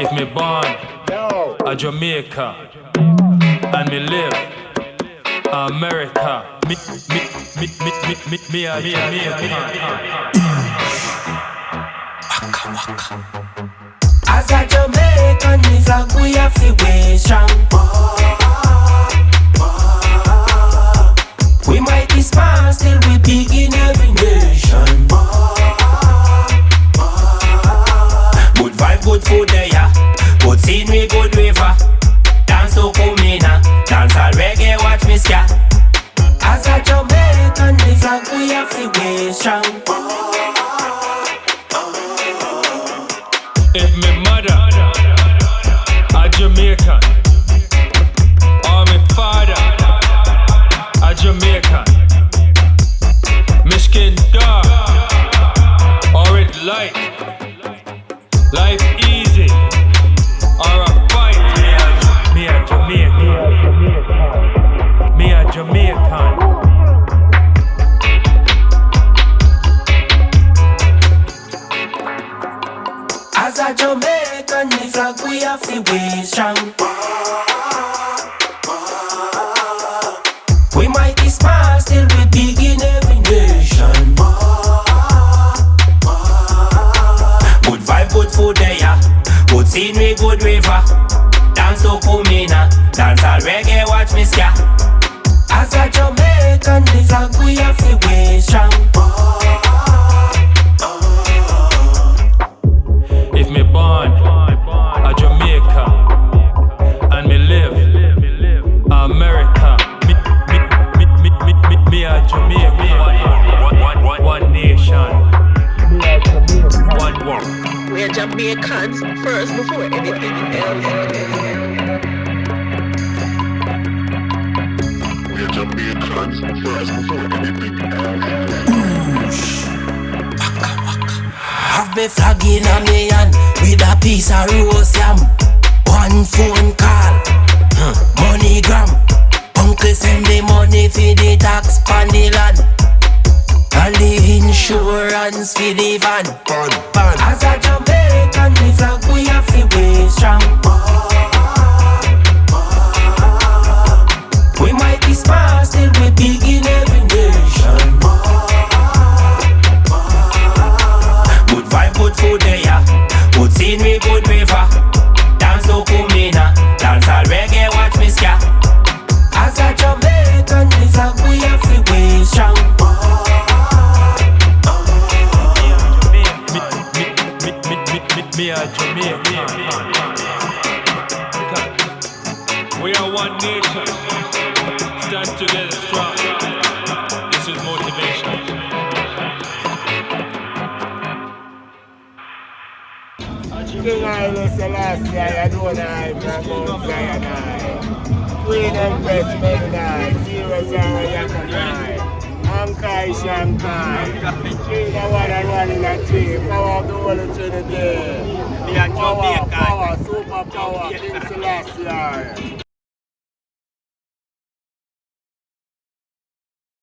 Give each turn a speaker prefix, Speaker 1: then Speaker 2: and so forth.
Speaker 1: If me born a Jamaica and me live America, me a Jamaican. Wakka.
Speaker 2: As a Jamaican, the flag we have to way strong. We might be small, still we big in every nation. Good vibe, good food there, yeah. Good scene, we good river. Dance to Kumina, dance all reggae, watch me ska. As a Jamaican, the flag we have to way strong.
Speaker 1: If me mother a Jamaican or me father a Jamaican, me skin dark or it light, life easy or a fight. Me a Jamaican, me a Jamaican.
Speaker 2: As a Jamaican, the flag we have to way strong. We might be small, still we big in every nation. Good vibe, good food there, yeah. Good scenery, good river. Dance to Kumina, dance all reggae, watch me ska. As a Jamaican, the flag we have to way strong.
Speaker 1: If me born a Jamaica and me live America, me a Jamaican. One nation, one world.
Speaker 3: We're Jamaicans first before anything else.
Speaker 4: We're Jamaicans first before anything else.
Speaker 2: Have me flag in a me hand with a piece of rose yam. One phone call, money gram. Uncle send the money for the tax pan the land and the insurance for the van. As a Jamaican, the flag we have to way strong. We might be small, still we big in every nation. Good vibe, good food there, yeah. Good scenery, good river. Dance to Kumina, dance all reggae, watch me ska. As a Jamaican, the flag we have to way strong.
Speaker 1: Me a Jamaican. We are one nation. Stand together strong. This is motivation.
Speaker 5: King Haile Selassie, I don't know, from Mount Zion. Queen Empress Mary, 00 Yakka, Ankai Shankai, King of one and one in a tree, power of the Holy Trinity, power, super power, King Selassie.